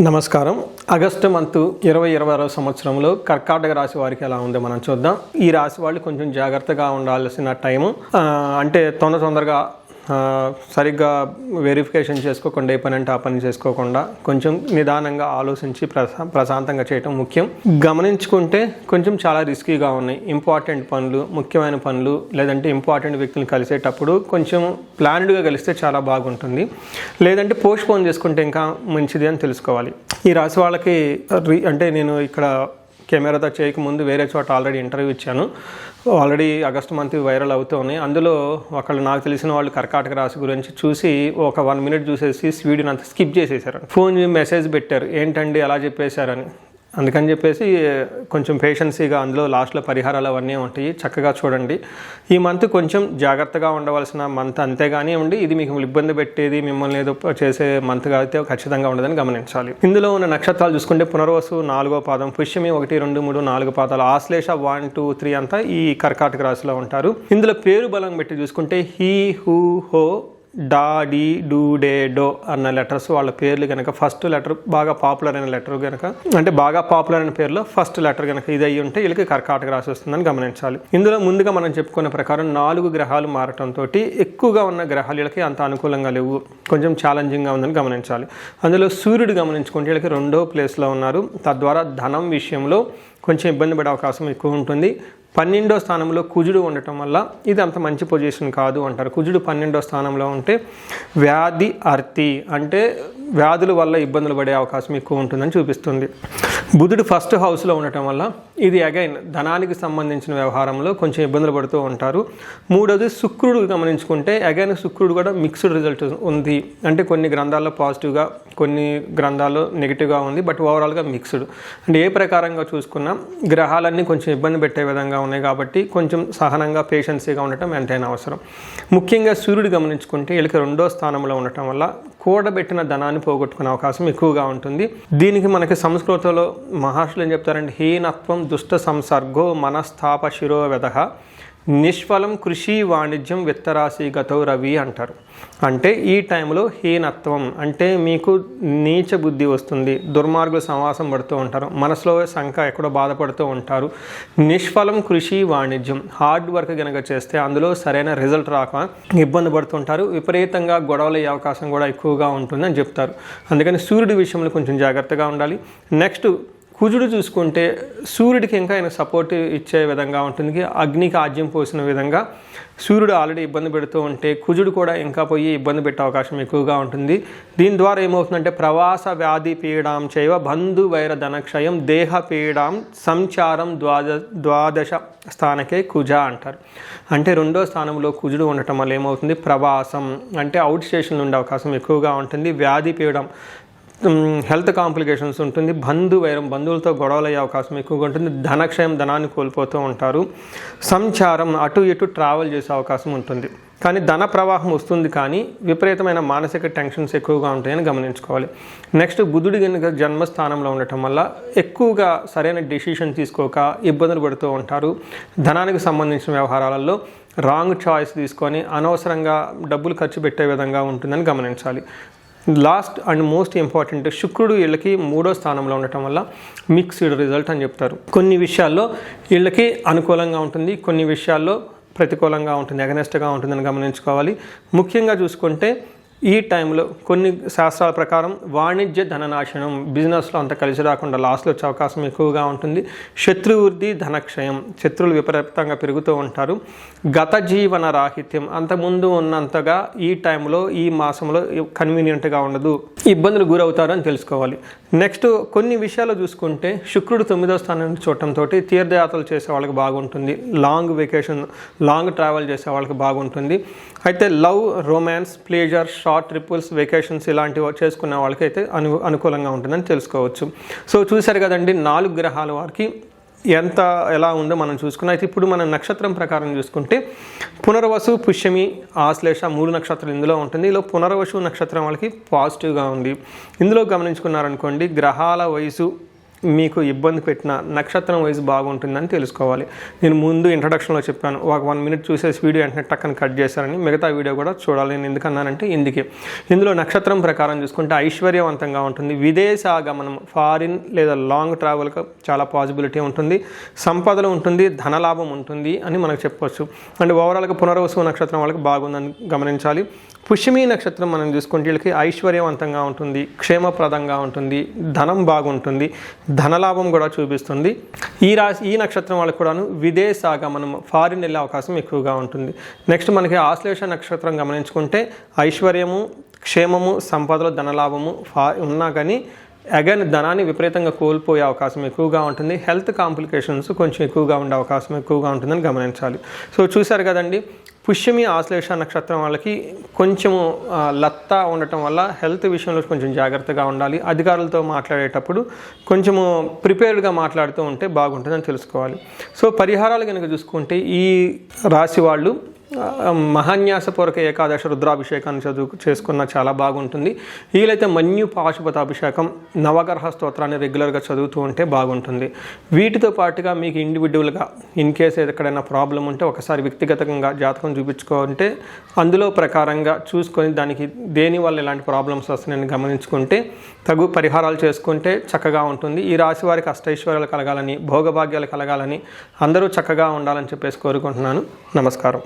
నమస్కారం. August month 2026 సంవత్సరంలో కర్కాటక రాశి వారికి ఎలా ఉందో మనం చూద్దాం. ఈ రాశి వాళ్ళు కొంచెం జాగ్రత్తగా ఉండాల్సిన టైము, అంటే తొందరగా సరిగ్గా వెరిఫికేషన్ చేసుకోకుండా ఏ పని అంటే ఆ పని చేసుకోకుండా కొంచెం నిదానంగా ఆలోచించి ప్రశాంతంగా చేయటం ముఖ్యం. గమనించుకుంటే కొంచెం చాలా రిస్కీగా ఉన్నాయి. ఇంపార్టెంట్ పనులు, ముఖ్యమైన పనులు, లేదంటే ఇంపార్టెంట్ వ్యక్తులు కలిసేటప్పుడు కొంచెం ప్లాన్డ్గా కలిస్తే చాలా బాగుంటుంది. లేదంటే పోస్ట్పోన్ చేసుకుంటే ఇంకా మంచిది అని తెలుసుకోవాలి. ఈ రాశి వాళ్ళకి అంటే నేను ఇక్కడ కెమెరాతో చేయకముందు వేరే చోట ఆల్రెడీ ఇంటర్వ్యూ ఇచ్చాను. ఆల్రెడీ ఆగస్టు మంత్ వైరల్ అవుతున్నాయి. అందులో ఒకళ్ళు నాకు తెలిసిన వాళ్ళు కర్కాటక రాశి గురించి చూసి ఒక 1 మినిట్ చూసేసి వీడియోని అంతా స్కిప్ చేసేసారు. ఫోన్ మెసేజ్ పెట్టారు, ఏంటండి అలా చెప్పేశారని. అందుకని చెప్పేసి కొంచెం పేషెన్సీగా అందులో లాస్ట్లో పరిహారాలు అవన్నీ ఉంటాయి, చక్కగా చూడండి. ఈ మంత్ కొంచెం జాగ్రత్తగా ఉండవలసిన మంత్, అంతేగాని ఉండి ఇది మీకు ఇబ్బంది పెట్టేది, మిమ్మల్ని ఏదో చేసే మంత్గా అయితే ఖచ్చితంగా ఉండదని గమనించాలి. ఇందులో ఉన్న నక్షత్రాలు చూసుకుంటే పునర్వసు 4వ పాదం, పుష్యమి 1, 2, 3, 4 పాదాలు, ఆశ్లేష 1, 2, 3 అంతా ఈ కర్కాటక రాశిలో ఉంటారు. ఇందులో పేరు బలం పెట్టి చూసుకుంటే హీ, హూ, హో, డా, డి, డూ, డే, డో అన్న లెటర్స్ వాళ్ళ పేర్లు కనుక ఫస్ట్ లెటర్ బాగా పాపులర్ అయిన లెటర్ కనుక, అంటే బాగా పాపులర్ అయిన పేరులో ఫస్ట్ లెటర్ కనుక ఇది అయ్యి ఉంటే వీళ్ళకి కర్కాటక రాశి వస్తుందని గమనించాలి. ఇందులో ముందుగా మనం చెప్పుకున్న ప్రకారం 4 గ్రహాలు మారటంతో ఎక్కువగా ఉన్న గ్రహాలు వీళ్ళకి అంత అనుకూలంగా లేవు, కొంచెం ఛాలెంజింగ్గా ఉందని గమనించాలి. అందులో సూర్యుడు గమనించుకుంటే వీళ్ళకి 2వ ప్లేస్లో ఉన్నారు. తద్వారా ధనం విషయంలో కొంచెం ఇబ్బంది పడే అవకాశం ఎక్కువ ఉంటుంది. 12వ స్థానంలో కుజుడు ఉండటం వల్ల ఇది అంత మంచి పొజిషన్ కాదు అంటారు. కుజుడు 12వ స్థానంలో ఉంటే వ్యాధి అర్తి, అంటే వ్యాధుల వల్ల ఇబ్బందులు పడే అవకాశం ఎక్కువ ఉంటుందని చూపిస్తుంది. బుధుడు ఫస్ట్ హౌస్లో ఉండటం వల్ల ఇది అగైన్ ధనానికి సంబంధించిన వ్యవహారంలో కొంచెం ఇబ్బందులు పడుతూ ఉంటారు. 3వది శుక్రుడు గమనించుకుంటే అగైన్ శుక్రుడు కూడా మిక్స్డ్ రిజల్ట్ ఉంది. అంటే కొన్ని గ్రంథాల్లో పాజిటివ్గా, కొన్ని గ్రంథాల్లో నెగిటివ్గా ఉంది, బట్ ఓవరాల్గా మిక్స్డ్. అంటే ఏ ప్రకారంగా చూసుకున్నా గ్రహాలన్నీ కొంచెం ఇబ్బంది పెట్టే విధంగా ఉన్నాయి కాబట్టి కొంచెం సహనంగా పేషెన్సీగా ఉండటం ఎంతైనా అవసరం. ముఖ్యంగా సూర్యుడు గమనించుకుంటే వీళ్ళకి 2వ స్థానంలో ఉండటం వల్ల కూడబెట్టిన ధనాన్ని పోగొట్టుకునే అవకాశం ఎక్కువగా ఉంటుంది. దీనికి మనకి సంస్కృతంలో మహర్షులు ఏం చెప్తారంటే హీనత్వం దుష్ట సంసర్గో మనస్థాప శిరోవెదః నిష్ఫలం కృషి వాణిజ్యం విత్తరాశి గతో రవి అంటారు. అంటే ఈ టైంలో హీనత్వం అంటే మీకు నీచ బుద్ధి వస్తుంది, దుర్మార్గుల సమాసం పడుతూ ఉంటారు, మనసులో శంక ఎక్కడో బాధపడుతూ ఉంటారు. నిష్ఫలం కృషి వాణిజ్యం, హార్డ్ వర్క్ కనుక చేస్తే అందులో సరైన రిజల్ట్ రాక ఇబ్బంది పడుతుంటారు. విపరీతంగా గొడవలు అయ్యే అవకాశం కూడా ఎక్కువగా ఉంటుంది అని చెప్తారు. అందుకని సూర్యుడి విషయంలో కొంచెం జాగ్రత్తగా ఉండాలి. నెక్స్ట్ కుజుడు చూసుకుంటే సూర్యుడికి ఇంకా ఆయన సపోర్ట్ ఇచ్చే విధంగా ఉంటుంది. అగ్నికి ఆజ్యం పోసిన విధంగా సూర్యుడు ఆల్రెడీ ఇబ్బంది పెడుతూ ఉంటే కుజుడు కూడా ఇంకా పోయి ఇబ్బంది పెట్టే అవకాశం ఎక్కువగా ఉంటుంది. దీని ద్వారా ఏమవుతుందంటే ప్రవాస వ్యాధి పీడాం చేయవ బంధు వైర ధనక్షయం దేహ పీడాం సంచారం ద్వాదశ స్థానకే కుజ అంటారు. అంటే 2వ స్థానంలో కుజుడు ఉండటం వల్ల ఏమవుతుంది, ప్రవాసం అంటే అవుట్ స్టేషన్లు ఉండే అవకాశం ఎక్కువగా ఉంటుంది. వ్యాధి పీడం, హెల్త్ కాంప్లికేషన్స్ ఉంటుంది. బంధువైరం, బంధువులతో గొడవలు అయ్యే అవకాశం ఎక్కువగా ఉంటుంది. ధనక్షయం, ధనాన్ని కోల్పోతూ ఉంటారు. సంచారం, అటు ఇటు ట్రావెల్ చేసే అవకాశం ఉంటుంది. కానీ ధన ప్రవాహం వస్తుంది, కానీ విపరీతమైన మానసిక టెన్షన్స్ ఎక్కువగా ఉంటాయని గమనించుకోవాలి. నెక్స్ట్ బుధుడి కనుక జన్మస్థానంలో ఉండటం వల్ల ఎక్కువగా సరైన డెసిషన్ తీసుకోక ఇబ్బందులు పడుతూ ఉంటారు. ధనానికి సంబంధించిన వ్యవహారాలలో రాంగ్ చాయిస్ తీసుకొని అనవసరంగా డబ్బులు ఖర్చు పెట్టే విధంగా ఉంటుందని గమనించాలి. లాస్ట్ అండ్ మోస్ట్ ఇంపార్టెంట్, శుక్రుడు వీళ్ళకి 3వ స్థానంలో ఉండటం వల్ల మిక్స్డ్ రిజల్ట్ అని చెప్తారు. కొన్ని విషయాల్లో వీళ్ళకి అనుకూలంగా ఉంటుంది, కొన్ని విషయాల్లో ప్రతికూలంగా ఉంటుంది, అగనెస్ట్గా ఉంటుందని గమనించుకోవాలి. ముఖ్యంగా చూసుకుంటే ఈ టైంలో కొన్ని శాస్త్రాల ప్రకారం వాణిజ్య ధననాశనం, బిజినెస్లో అంత కలిసి రాకుండా లాస్లో వచ్చే అవకాశం ఎక్కువగా ఉంటుంది. శత్రువృద్ధి, ధనక్షయం, శత్రువులు విపరీతంగా పెరుగుతూ ఉంటారు. గత జీవన రాహిత్యం, అంతకుముందు ఉన్నంతగా ఈ టైంలో ఈ మాసంలో కన్వీనియంట్గా ఉండదు, ఇబ్బందులు గురవుతారు అని తెలుసుకోవాలి. నెక్స్ట్ కొన్ని విషయాలు చూసుకుంటే శుక్రుడు 9వ స్థానాన్ని చూడటంతో తీర్థయాత్రలు చేసే వాళ్ళకి బాగుంటుంది. లాంగ్ వెకేషన్, లాంగ్ ట్రావెల్ చేసే వాళ్ళకి బాగుంటుంది. అయితే love, romance, pleasure, short triples, vacations ఇలాంటివి చేసుకునే వాళ్ళకైతే అనుకూలంగా ఉంటుందని తెలుసుకోవచ్చు. సో చూశారు కదండి 4 గ్రహాల వారికి ఎలా ఉందో మనం చూసుకున్నాం. అయితే ఇప్పుడు మనం నక్షత్రం ప్రకారం చూసుకుంటే పునర్వసు, పుష్యమి, ఆశ్లేష 3 నక్షత్రాలు ఇందులో ఉంటుంది. ఇలా పునర్వసు నక్షత్రం వాళ్ళకి పాజిటివ్గా ఉంది. ఇందులో గమనించుకున్నారనుకోండి గ్రహాల వయసు మీకు ఇబ్బంది పెట్టిన నక్షత్రం వైజ్ బాగుంటుందని తెలుసుకోవాలి. నేను ముందు ఇంట్రడక్షన్లో చెప్పాను, ఒక 1 మినిట్ చూసేసి వీడియో వెంటనే టక్కని కట్ చేశారని. మిగతా వీడియో కూడా చూడాలి. నేను ఎందుకన్నానంటే ఇందులో నక్షత్రం ప్రకారం చూసుకుంటే ఐశ్వర్యవంతంగా ఉంటుంది, విదేశాగమనం ఫారిన్ లేదా లాంగ్ ట్రావెల్కి చాలా పాసిబిలిటీ ఉంటుంది, సంపదలు ఉంటుంది, ధనలాభం ఉంటుంది అని మనకు చెప్పవచ్చు. అంటే ఓవరాల్గా పునర్వసు నక్షత్రం వాళ్ళకి బాగుందని గమనించాలి. పుష్యమి నక్షత్రం మనం చూసుకుంటే వీళ్ళకి ఐశ్వర్యవంతంగా ఉంటుంది, క్షేమప్రదంగా ఉంటుంది, ధనం బాగుంటుంది, ధనలాభం కూడా చూపిస్తుంది. ఈ నక్షత్రం వాళ్ళకి కూడాను విదేశాగమనం ఫారిన్ వెళ్ళే అవకాశం ఎక్కువగా ఉంటుంది. నెక్స్ట్ మనకి ఆశ్లేష నక్షత్రం గమనించుకుంటే ఐశ్వర్యము, క్షేమము, సంపదలు, ధనలాభము ఉన్నా కానీ అగైన్ ధనాన్ని విపరీతంగా కోల్పోయే అవకాశం ఎక్కువగా ఉంటుంది. హెల్త్ కాంప్లికేషన్స్ కొంచెం ఎక్కువగా ఉండే అవకాశం ఎక్కువగా ఉంటుందని గమనించాలి. సో చూశారు కదండి, పుష్యమి ఆశ్లేష నక్షత్రం వాళ్ళకి కొంచెము లత్తా ఉండటం వల్ల హెల్త్ విషయంలో కొంచెం జాగ్రత్తగా ఉండాలి. అధికారులతో మాట్లాడేటప్పుడు కొంచెము ప్రిపేర్డ్గా మాట్లాడుతూ ఉంటే బాగుంటుందని తెలుసుకోవాలి. సో పరిహారాలు కనుక చూసుకుంటే ఈ రాశి వాళ్ళు మహాన్యాసపూర్వక ఏకాదశ రుద్రాభిషేకాన్ని చేసుకున్న చాలా బాగుంటుంది. వీలైతే మన్యు పాశుపతాభిషేకం, నవగ్రహ స్తోత్రాన్ని రెగ్యులర్గా చదువుతూ ఉంటే బాగుంటుంది. వీటితో పాటుగా మీకు ఇండివిజువల్గా ఇన్ కేసు ఎక్కడైనా ప్రాబ్లం ఉంటే ఒకసారి వ్యక్తిగతంగా జాతకం చూపించుకుంటే అందులో ప్రకారంగా చూసుకొని దానికి దేనివల్ల ఎలాంటి ప్రాబ్లమ్స్ వస్తున్నాయని గమనించుకుంటే తగు పరిహారాలు చేసుకుంటే చక్కగా ఉంటుంది. ఈ రాశి వారికి అష్టైశ్వర్యాలు కలగాలని, భోగభాగ్యాలు కలగాలని, అందరూ చక్కగా ఉండాలని చెప్పేసి కోరుకుంటున్నాను. నమస్కారం.